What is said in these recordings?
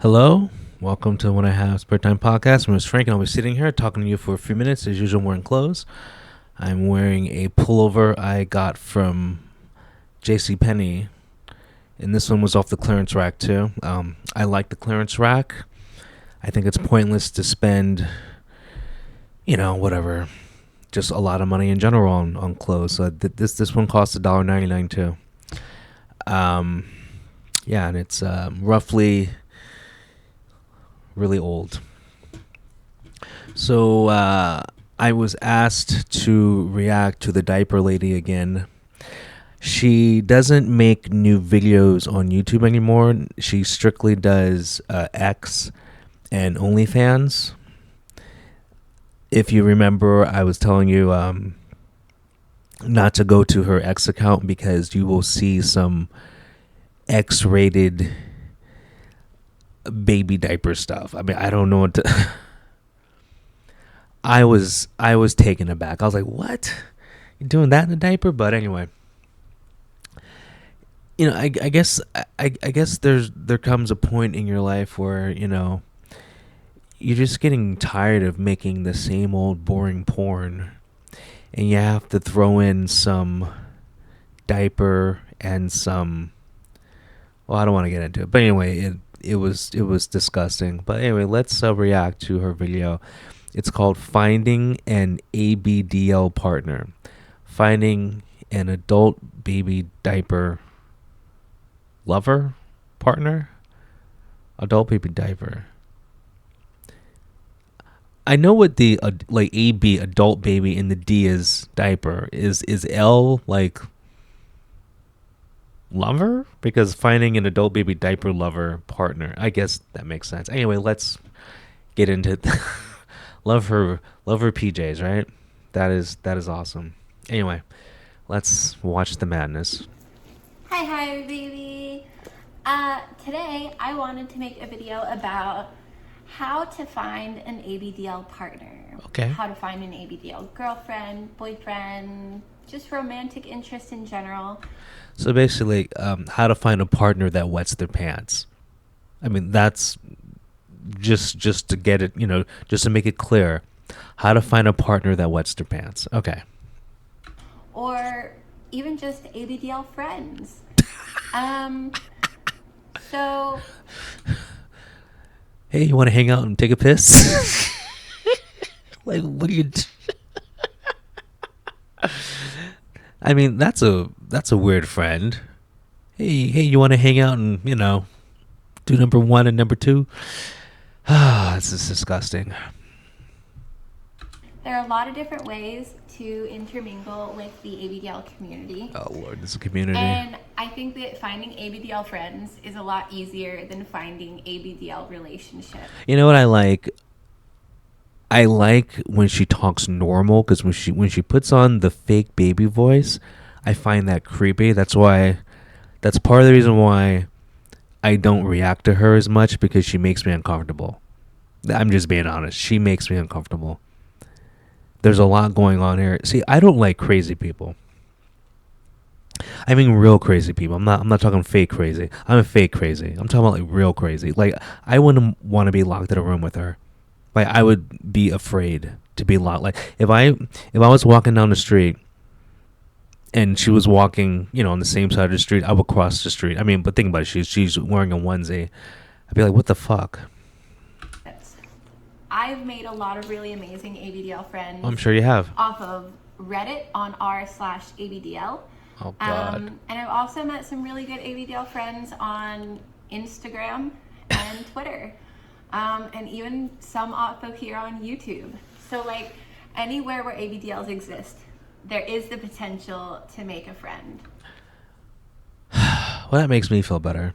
Hello, welcome to When I Have Spare Time podcast. My name is Frank, and I'll be sitting here talking to you for a few minutes. As usual, I'm wearing clothes. I'm wearing a pullover I got from JCPenney, and this one was off the clearance rack too. I like the clearance rack. I think it's pointless to spend, whatever, just a lot of money in general on clothes. So this one costs $1.99 too. Yeah, and it's roughly really old. So I was asked to react to the diaper lady again. She doesn't make new videos on YouTube anymore. She strictly does X and OnlyFans. If you remember, I was telling you not to go to her X account because you will see some X-rated baby diaper stuff. I mean, I don't know what to I was taken aback. I was like, "What? You're doing that in a diaper?" But anyway, I guess there comes a point in your life where you're just getting tired of making the same old boring porn, and you have to throw in some diaper and some. Well, I don't want to get into it, but anyway, it was disgusting. But anyway, let's react to her video. It's called "Finding an ABDL Partner," finding an adult baby diaper lover partner, adult baby diaper. I know what the like AB adult baby and the D is diaper. Is L like lover? Because finding an adult baby diaper lover partner. I guess that makes sense. Anyway, let's get into it. love her PJs, right? That is awesome. Anyway, let's watch the madness. Hi, baby. Today I wanted to make a video about how to find an ABDL partner. Okay. How to find an ABDL girlfriend, boyfriend, just romantic interest in general. So basically, how to find a partner that wets their pants. I mean, that's just to get it, just to make it clear, how to find a partner that wets their pants. Okay. Or even just ABDL friends. So, hey, you want to hang out and take a piss? Like, what do you do? I mean, that's a weird friend. Hey, you want to hang out and do number 1 and number 2? Ah, this is disgusting. there are a lot of different ways to intermingle with the ABDL community. Oh Lord, this is a community. And I think that finding ABDL friends is a lot easier than finding ABDL relationship. You know what I like? I like when she talks normal, because when she puts on the fake baby voice, I find that creepy. That's part of the reason why I don't react to her as much, because she makes me uncomfortable. I'm just being honest. She makes me uncomfortable. There's a lot going on here. See, I don't like crazy people. I mean real crazy people. I'm not talking fake crazy. I'm a fake crazy. I'm talking about like real crazy. Like, I wouldn't want to be locked in a room with her. Like, I would be afraid to be locked. Like, if I was walking down the street and she was walking, on the same side of the street, I would cross the street. I mean, but think about it. She's wearing a onesie. I'd be like, what the fuck? I've made a lot of really amazing ABDL friends. I'm sure you have. Off of Reddit on r/ABDL. Oh, God. And I've also met some really good ABDL friends on Instagram and Twitter. And even some also here on YouTube. So, like, anywhere where ABDLs exist, there is the potential to make a friend. Well, that makes me feel better.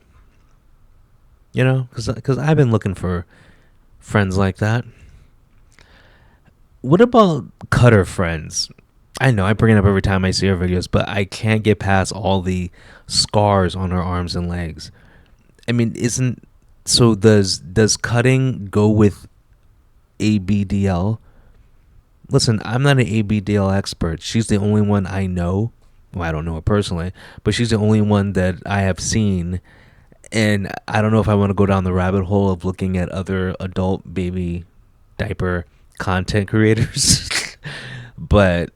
Because I've been looking for friends like that. What about cutter friends? I know I bring it up every time I see her videos, but I can't get past all the scars on her arms and legs. I mean, does cutting go with ABDL? Listen, I'm not an ABDL expert. She's the only one I know. Well, I don't know her personally, but she's the only one that I have seen And I don't know if I want to go down the rabbit hole of looking at other adult baby diaper content creators. But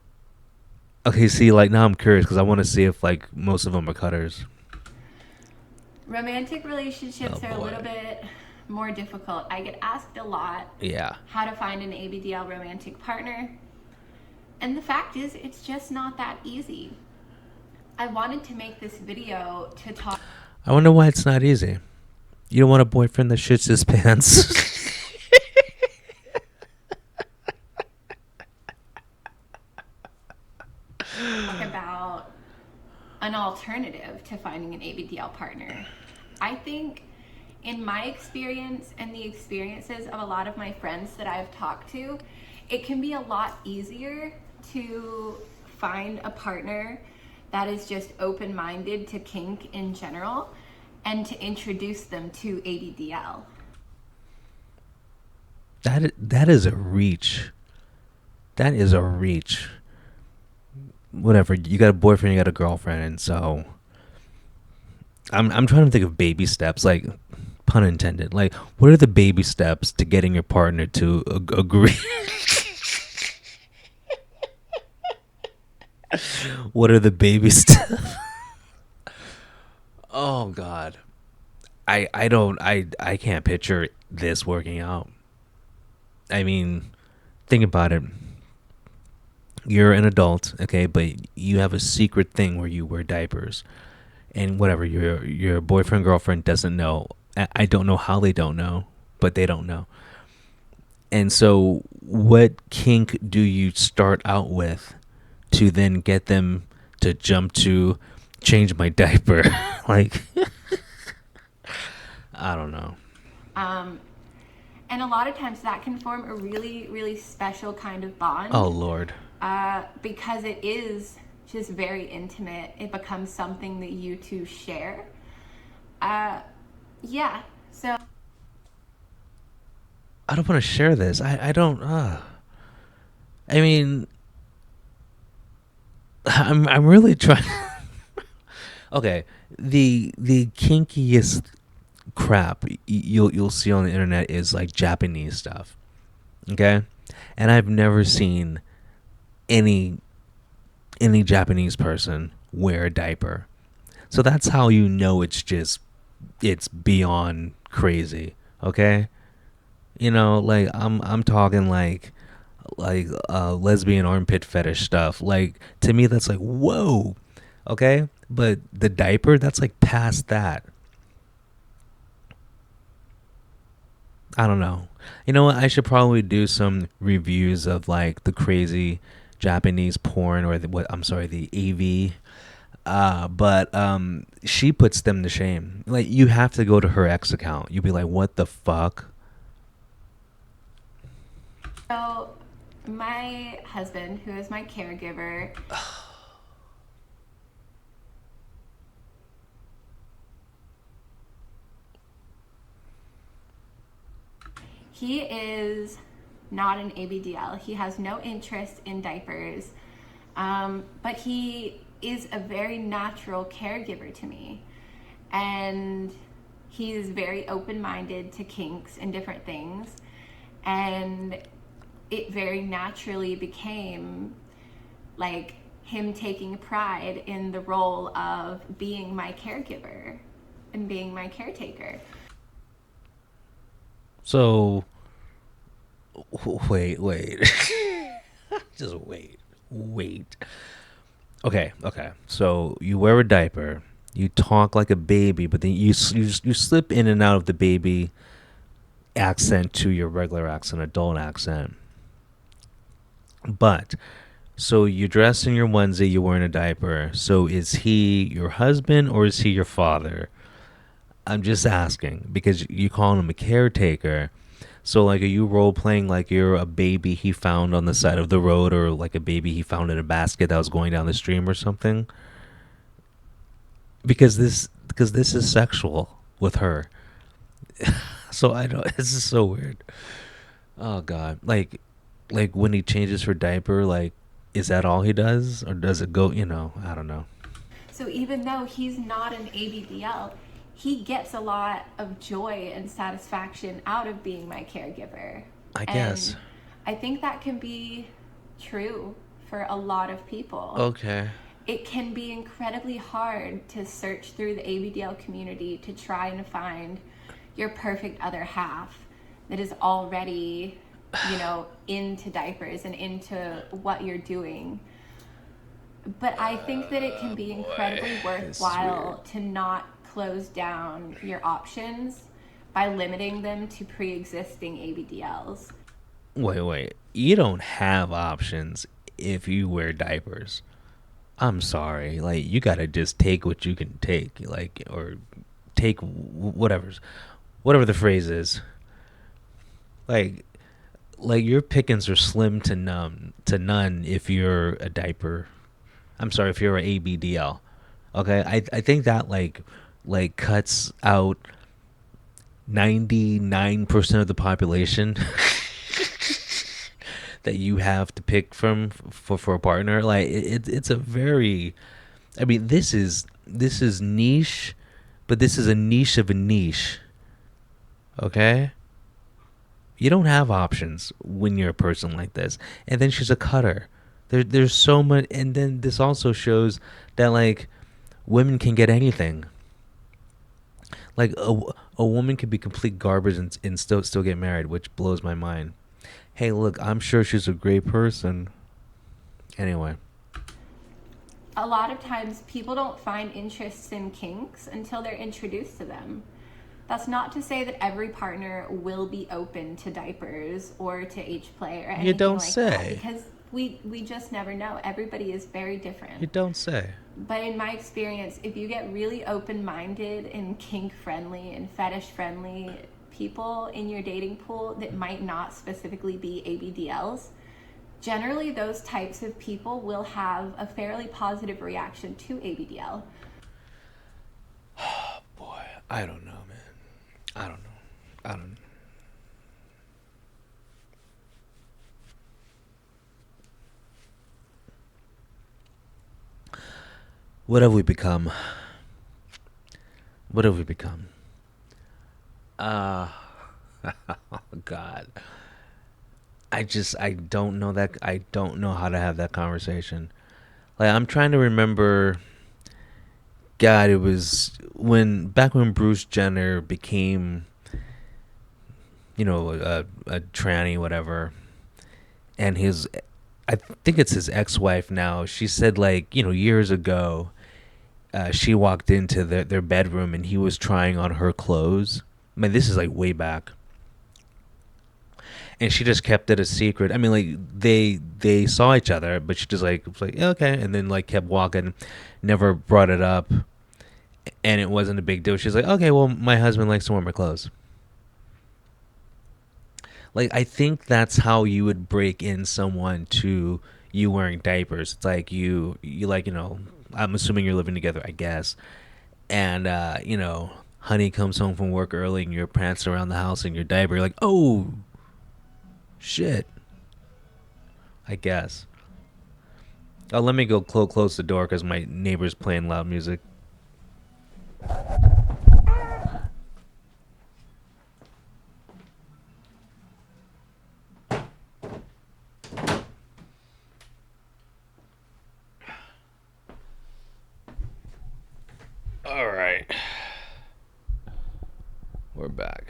okay, see, like now I'm curious because I want to see if like most of them are cutters. Romantic Oh relationships are a little boy. bit more difficult. I get asked a lot Yeah. how to find an ABDL romantic partner. And the fact is, it's just not that easy. I wanted to make this video to talk I wonder why it's not easy. You don't want a boyfriend that shits his pants. about an alternative to finding an ABDL partner. I think, in my experience and the experiences of a lot of my friends that I've talked to, it can be a lot easier to find a partner that is just open minded to kink in general and to introduce them to ABDL. That is a reach. That is a reach. Whatever. You got a boyfriend, you got a girlfriend, and so I'm trying to think of baby steps, like pun intended. Like, what are the baby steps to getting your partner to agree? What are the baby steps? Oh God, I don't I can't picture this working out. I mean, think about it. You're an adult, okay, but you have a secret thing where you wear diapers, and whatever your boyfriend girlfriend doesn't know. I don't know how they don't know, but they don't know. And so, what kink do you start out with to then get them to jump to change my diaper? Like, I don't know. Um, and a lot of times that can form a really, really special kind of bond Oh Lord. because it is just very intimate. It becomes something that you two share. Uh, yeah, so I don't want to share this. I don't. I mean, I'm really trying. Okay, the kinkiest crap you'll see on the internet is like Japanese stuff. Okay, and I've never seen any any Japanese person wear a diaper. So that's how you know it's beyond crazy. Okay, you know, like I'm talking like lesbian armpit fetish stuff. Like to me, that's like whoa. Okay, but the diaper, that's like past that. I don't know. You know what? I should probably do some reviews of like the crazy Japanese porn or the, what I'm sorry, the AV. But she puts them to shame. Like you have to go to her ex account. You'd be like, what the fuck? so my husband, who is my caregiver, he is not an ABDL. He has no interest in diapers, but he is a very natural caregiver to me. And he is very open minded to kinks and different things. And it very naturally became like him taking pride in the role of being my caregiver and being my caretaker. So wait. Just wait. Okay. So you wear a diaper, you talk like a baby, but then you slip in and out of the baby accent to your regular accent, adult accent. But so you dress in your onesie, you're wearing a diaper. So is he your husband or is he your father? I'm just asking because you call him a caretaker. So like, are you role playing like you're a baby he found on the side of the road, or like a baby he found in a basket that was going down the stream or something? Because this is sexual with her. So I don't. This is so weird. Oh God, like when he changes her diaper, like is that all he does, or does it go? You know, I don't know. So even though he's not an ABDL, he gets a lot of joy and satisfaction out of being my caregiver. I guess. And I think that can be true for a lot of people. Okay. It can be incredibly hard to search through the ABDL community to try and find your perfect other half that is already, into diapers and into what you're doing. But I think that it can be Boy, incredibly this is weird. worthwhile to not close down your options by limiting them to pre existing ABDLs. Wait. You don't have options if you wear diapers. I'm sorry. Like, you gotta just take what you can take. Like, or take whatever the phrase is. Like, your pickings are slim to none if you're a diaper. I'm sorry, if you're a ABDL. Okay, I think that cuts out 99% of the population that you have to pick from for a partner. Like it's a very, I mean, this is niche, but this is a niche of a niche. Okay, you don't have options when you're a person like this. And then she's a cutter. There's so much, and then this also shows that like women can get anything. Like a woman can be complete garbage and still get married, which blows my mind. Hey, look, I'm sure she's a great person. Anyway, A lot of times people don't find interests in kinks until they're introduced to them. That's not to say that every partner will be open to diapers or to H play or you anything don't like that, say. because we just never know. Everybody is very You different. don't say. But in my experience, if you get really open minded and kink friendly and fetish friendly people in your dating pool that might not specifically be ABDLs, generally those types of people will have a fairly positive reaction to ABDL. Boy, I don't know, man. I don't know. I don't. What have we become? What have we become? Uh oh God. I don't know that I don't know how to have that conversation. Like I'm trying to remember. God, it was when Bruce Jenner became, a tranny, whatever, and I think it's his ex-wife now. She said like, years ago, she walked into their bedroom and he was trying on her clothes. I mean, this is like way back, and she just kept it a secret. I mean, like they saw each other, but she just like was like, yeah, okay, and then like kept walking, never brought it up, and it wasn't a big deal. She's like, okay, well, my husband likes to wear my clothes. Like I think that's how you would break in someone to you wearing diapers. It's like you like I'm assuming you're living together, I guess, and honey comes home from work early and you're prancing around the house in your diaper. You're like, oh shit, I guess. Oh, let me go close the door because my neighbor's playing loud music. All right, we're back.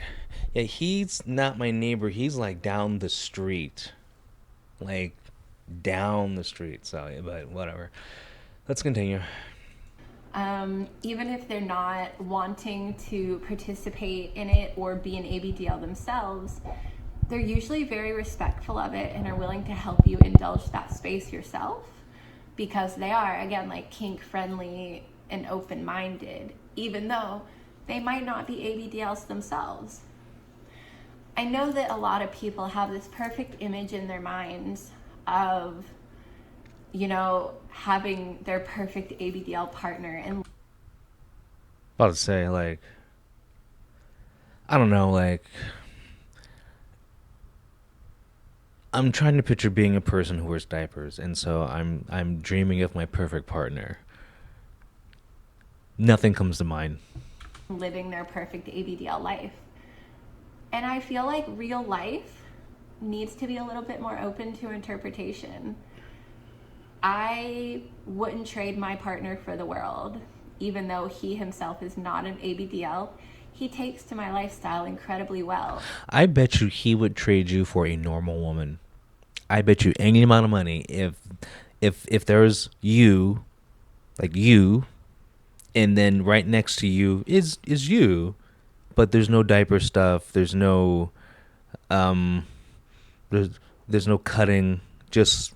Yeah, he's not my neighbor. He's like down the street, like down the street. So, but whatever. Let's continue. Even if they're not wanting to participate in it or be an ABDL themselves, they're usually very respectful of it and are willing to help you indulge that space yourself, because they are, again, like kink friendly and open minded, even though they might not be ABDLs themselves. I know that a lot of people have this perfect image in their minds of, having their perfect ABDL partner. And About to say like I don't know, like I'm trying to picture being a person who wears diapers, and so I'm dreaming of my perfect partner. Nothing comes to mind. living their perfect ABDL life. And I feel like real life needs to be a little bit more open to interpretation. I wouldn't trade my partner for the world, even though he himself is not an ABDL. He takes to my lifestyle incredibly well. I bet you he would trade you for a normal woman. I bet you any amount of money if there's you, like you, and then right next to you is you, but there's no diaper stuff. There's no um there's there's no cutting. Just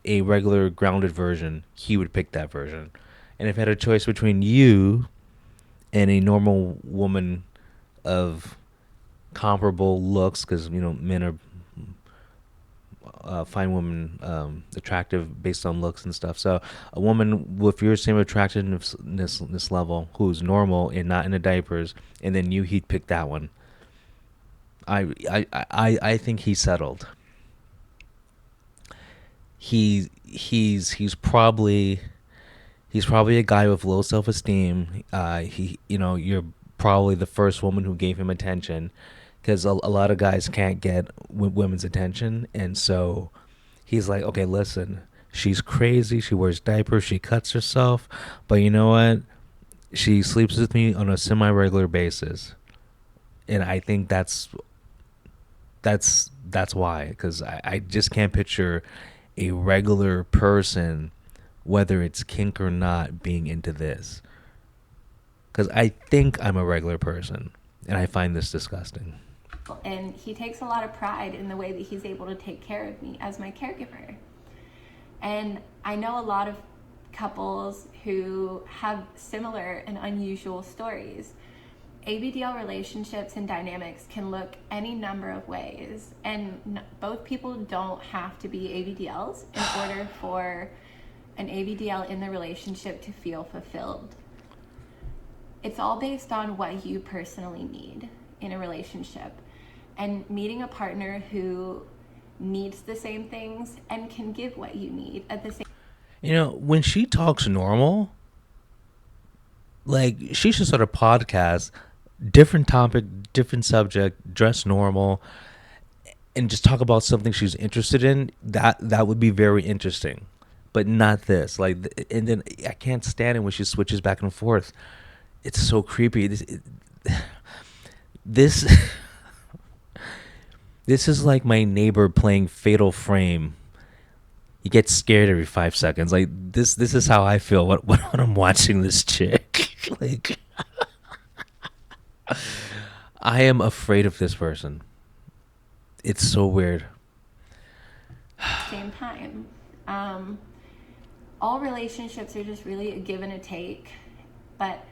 a regular grounded version. He would pick that version. And if I had a choice between you and a normal woman of comparable looks, because men are find women attractive based on looks and stuff. So a woman with your same attractiveness level who's normal and not in the diapers, and then he'd pick that one. I think he settled. He's probably a guy with low self esteem. You're probably the first woman who gave him attention, because a lot of guys can't get women's attention, and so he's like, okay, listen, she's crazy. She wears diapers. She cuts herself, but you know what? She sleeps with me on a semi-regular basis, and I think that's why, because I just can't picture a regular person, whether it's kink or not, being into this. Because I think I'm a regular person, and I find this disgusting. And he takes a lot of pride in the way that he's able to take care of me as my caregiver. And I know a lot of couples who have similar and unusual stories. ABDL relationships and dynamics can look any number of ways, and both people don't have to be ABDLs in order for an ABDL in the relationship to feel fulfilled. It's all based on what you personally need in a relationship, and meeting a partner who needs the same things and can give what you need at the same. When she talks normal, like, she should start a podcast, different topic, different subject, dress normal, and just talk about something she's interested in. That would be very interesting, but not this. Like, and then I can't stand it when she switches back and forth. It's so creepy. This this is like my neighbor playing Fatal Frame. You get scared every 5 seconds. Like, this is how I feel when I'm watching this chick. Like, I am afraid of this person. It's so weird. Same time. All relationships are just really a give and a take, but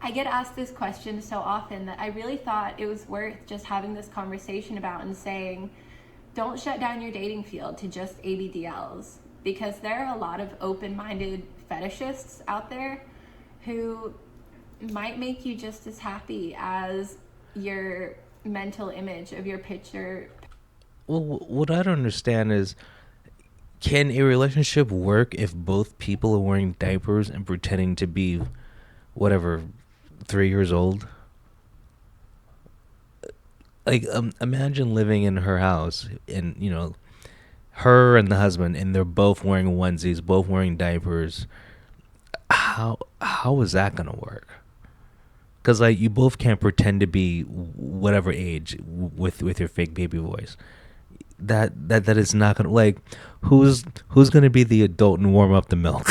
I get asked this question so often that I really thought it was worth just having this conversation about and saying, don't shut down your dating field to just ABDLs, because there are a lot of open-minded fetishists out there who might make you just as happy as your mental image of your picture. Well, what I don't understand is, can a relationship work if both people are wearing diapers and pretending to be whatever, 3 years old? Like, imagine living in her house, and her and the husband, and they're both wearing onesies, both wearing diapers. How is that gonna work? Because, like, you both can't pretend to be whatever age with your fake baby voice. That is not gonna, like, who's gonna be the adult and warm up the milk?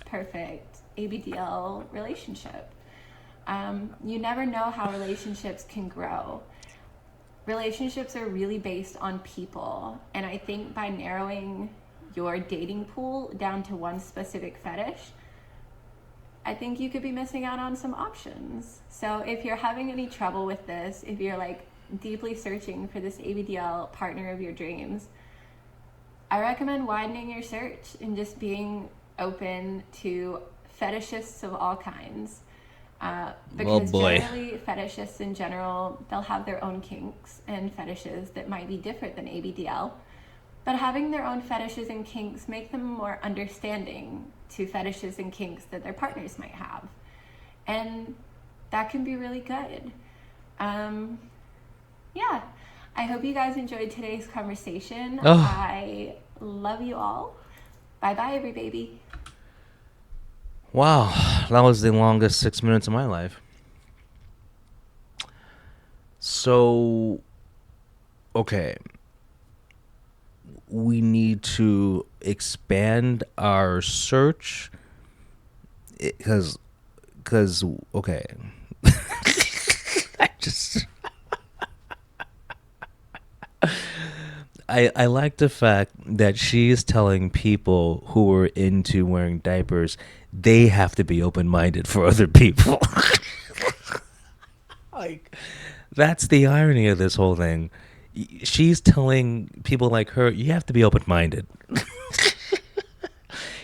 Perfect ABDL relationship. You never know how relationships can grow. Relationships are really based on people, and I think by narrowing your dating pool down to one specific fetish, I think you could be missing out on some options. So if you're having any trouble with this, if you're like deeply searching for this ABDL partner of your dreams, I recommend widening your search and just being open to fetishists of all kinds. Because generally fetishists in general, they'll have their own kinks and fetishes that might be different than ABDL. but having their own fetishes and kinks make them more understanding to fetishes and kinks that their partners might have. And that can be really good. Yeah, I hope you guys enjoyed today's conversation. Oh. I love you all. Bye bye, every baby. Wow, that was the longest 6 minutes of my life. So, okay, we need to expand our search because okay, I just I like the fact that she's telling people who are into wearing diapers they have to be open minded for other people. Like, that's the irony of this whole thing. She's telling people like her, you have to be open minded. You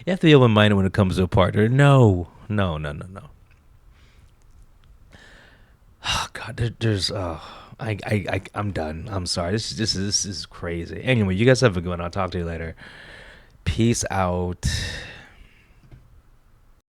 have to be open minded when it comes to a partner. No, no, no, no, no. Oh God, there's I'm done. I'm sorry. This is crazy. Anyway, you guys have a good one. I'll talk to you later. Peace out.